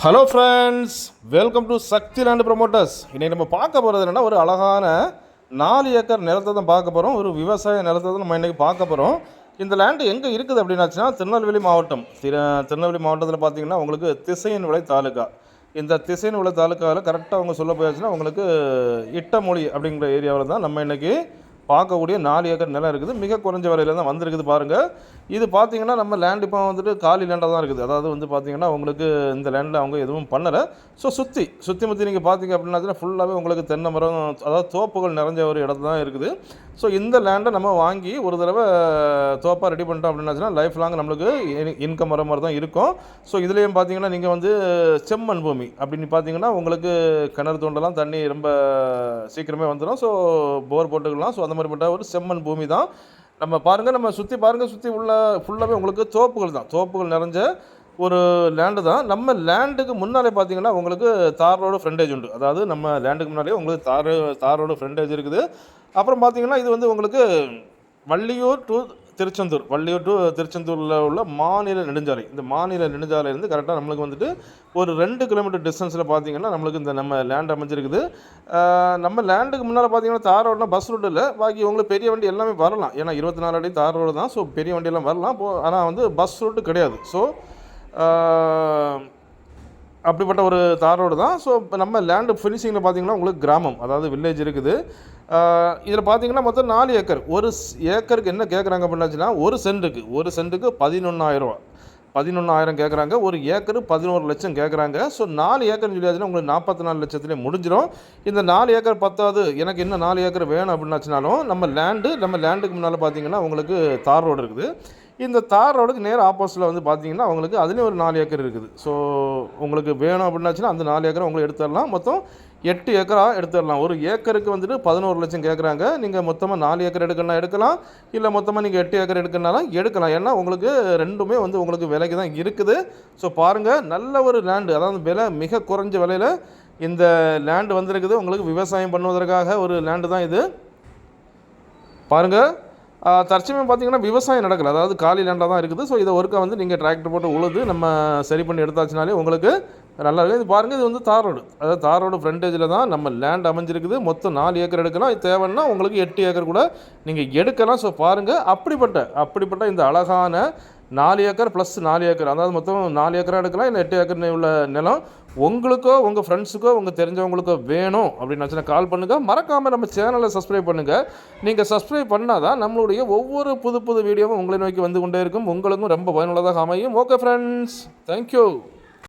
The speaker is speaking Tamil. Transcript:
Hello friends, welcome to Sakthi land promoters. இன்றைக்கி நம்ம பார்க்க போகிறது என்னென்னா, ஒரு அழகான 4 ஏக்கர் நிலத்தை தான் பார்க்க போகிறோம். ஒரு விவசாய நிலத்தை தான் நம்ம இன்றைக்கி பார்க்க போகிறோம். இந்த லேண்டு எங்கே இருக்குது அப்படின்னாச்சுன்னா, திருநெல்வேலி மாவட்டம். திருநெல்வேலி மாவட்டத்தில் பார்த்தீங்கன்னா உங்களுக்கு திசையன்விளை தாலுக்கா. இந்த திசையன்விளை தாலுக்காவில் கரெக்டாக அவங்க சொல்ல போயாச்சுன்னா உங்களுக்கு இட்டமொழி அப்படிங்கிற ஏரியாவில் தான் நம்ம இன்றைக்கி பார்க்கக்கூடிய 4 ஏக்கர் நிலம் இருக்குது. மிக குறைஞ்ச விலையில் தான் வந்திருக்குது பாருங்கள். இது பார்த்தீங்கன்னா நம்ம லேண்ட் இப்போ வந்துட்டு காலி லேண்டாக தான் இருக்குது. அதாவது வந்து பார்த்தீங்கன்னா உங்களுக்கு இந்த லேண்டில் அவங்க எதுவும் பண்ணலை. ஸோ சுற்றி முற்றி நீங்கள் பார்த்தீங்க அப்படின்னா ஃபுல்லாகவே உங்களுக்கு தென்னை மரம், அதாவது தோப்புகள் நிறைஞ்ச ஒரு இடத்துல தான் இருக்குது. ஸோ இந்த லேண்டை நம்ம வாங்கி ஒரு தடவை தோப்பாக ரெடி பண்ணிட்டோம் அப்படின்னாச்சுன்னா லைஃப் லாங் நம்மளுக்கு இன்கம் வர மாதிரி தான் இருக்கும். ஸோ இதுலேயும் பார்த்தீங்கன்னா நீங்கள் வந்து செம்மண் பூமி அப்படின்னு பார்த்தீங்கன்னா உங்களுக்கு கிணறு தோண்டலாம், தண்ணி ரொம்ப சீக்கிரமே வந்துடும். ஸோ போர் போட்டுக்கலாம். ஸோ அந்த மாதிரிப்பட்ட ஒரு செம்மண் பூமி தான். நம்ம பாருங்கள், நம்ம சுற்றி பாருங்கள், சுற்றி உள்ள ஃபுல்லாகவே உங்களுக்கு தோப்புகள் தான், தோப்புகள் நிறைஞ்ச ஒரு லேண்டு தான். நம்ம லேண்டுக்கு முன்னாலே பார்த்தீங்கன்னா உங்களுக்கு தார் ரோடு ஃப்ரண்டேஜ் உண்டு. அதாவது நம்ம லேண்டுக்கு முன்னாலே உங்களுக்கு தார் ரோடு ஃப்ரண்டேஜ் இருக்குது. அப்புறம் பார்த்தீங்கன்னா இது வந்து உங்களுக்கு வள்ளியூர் டு திருச்செந்தூரில் உள்ள மாநில நெடுஞ்சாலை. இந்த மாநில நெடுஞ்சாலையிலேருந்து கரெக்டாக நம்மளுக்கு வந்துட்டு ஒரு 2 கிலோமீட்டர் டிஸ்டன்ஸில் பார்த்தீங்கன்னா நம்மளுக்கு இந்த நம்ம லேண்ட் அமைஞ்சிருக்குது. நம்ம லேண்டுக்கு முன்னால் பார்த்தீங்கன்னா தார் ரோடுனா பஸ் ரோடு இல்லை, பாக்கி உங்களுக்கு பெரிய வண்டி எல்லாமே வரலாம். ஏன்னா 24 அடி தார் ரோடு தான். ஸோ பெரிய வண்டியெல்லாம் வரலாம். ஆனால் வந்து பஸ் ரூட்டு கிடையாது. ஸோ அப்படிப்பட்ட ஒரு தார் ரோடு தான். ஸோ இப்போ நம்ம லேண்டு ஃபினிஷிங்கில் பார்த்தீங்கன்னா உங்களுக்கு கிராமம், அதாவது வில்லேஜ் இருக்குது. இதில் பார்த்தீங்கன்னா மொத்தம் 4 ஏக்கர். ஒரு ஏக்கருக்கு என்ன கேட்குறாங்க அப்படின்னாச்சுன்னா, ஒரு சென்ட்டுக்கு 11,000 கேட்குறாங்க. ஒரு ஏக்கரு 11 லட்சம் கேட்குறாங்க. ஸோ 4 ஏக்கர்னு சொல்லியாச்சுன்னா உங்களுக்கு 44 லட்சத்துலேயே முடிஞ்சிடும். இந்த 4 ஏக்கர் பத்தாது, எனக்கு இன்னும் 4 ஏக்கர் வேணும் அப்படின்னாச்சுனாலும் நம்ம லேண்டுக்கு முன்னால் பார்த்தீங்கன்னா உங்களுக்கு தார் ரோடு இருக்குது. இந்த தார் ரோடுக்கு நேர் ஆப்போசிட்டில் வந்து பார்த்தீங்கன்னா உங்களுக்கு அதுலேயும் ஒரு 4 ஏக்கர் இருக்குது. ஸோ உங்களுக்கு வேணும் அப்படின்னாச்சுன்னா அந்த 4 ஏக்கரை உங்களுக்கு எடுத்துடலாம். மொத்தம் 8 ஏக்கராக எடுத்துடலாம். ஒரு ஏக்கருக்கு வந்துட்டு 11 லட்சம் கேட்குறாங்க. நீங்கள் மொத்தமாக 4 ஏக்கர் எடுக்கணும்னா எடுக்கலாம், இல்லை மொத்தமாக நீங்கள் 8 ஏக்கர் எடுக்கணும்னாலும் எடுக்கலாம். ஏன்னா உங்களுக்கு ரெண்டுமே வந்து உங்களுக்கு விலைக்கு தான் இருக்குது. ஸோ பாருங்கள், நல்ல ஒரு லேண்டு, அதாவது விலை மிக குறைஞ்ச விலையில் இந்த லேண்டு வந்திருக்குது. உங்களுக்கு விவசாயம் பண்ணுவதற்காக ஒரு லேண்டு தான் இது. பாருங்கள், தற்சமயம் பார்த்தீங்கன்னா விவசாயம் நடக்கலை, அதாவது காலி லேண்டாக தான் இருக்குது. ஸோ இதை ஒருக்கா வந்து நீங்கள் டிராக்டர் போட்டு உழுது நம்ம சரி பண்ணி எடுத்தாச்சுனாலே உங்களுக்கு நல்லா இருக்குது. இது பாருங்கள், இது வந்து தார் ரோடு, அதாவது தார் ரோடு ஃப்ரண்டேஜில் தான் நம்ம லேண்ட் அமைஞ்சிருக்குது. மொத்தம் 4 ஏக்கர் எடுக்கலாம். இது தேவைன்னா உங்களுக்கு 8 ஏக்கர் கூட நீங்கள் எடுக்கலாம். ஸோ பாருங்கள், அப்படிப்பட்ட இந்த அழகான 4 ஏக்கர் ப்ளஸ் 4 ஏக்கர், அதாவது மொத்தம் 4 ஏக்கராக எடுக்கலாம், இல்லை 8 ஏக்கர் உள்ள நிலம் உங்களுக்கோ உங்கள் ஃப்ரெண்ட்ஸுக்கோ உங்கள் தெரிஞ்சவங்களுக்கோ வேணும் அப்படின்னாச்சுன்னா கால் பண்ணுங்கள். மறக்காமல் நம்ம சேனலை சப்ஸ்கிரைப் பண்ணுங்கள். நீங்கள் சப்ஸ்கிரைப் பண்ணால் தான் நம்மளுடைய ஒவ்வொரு புது வீடியோவும் உங்களை நோக்கி வந்து கொண்டே இருக்கும். உங்களுக்கும் ரொம்ப பயனுள்ளதாக அமையும். Okay friends, thank you.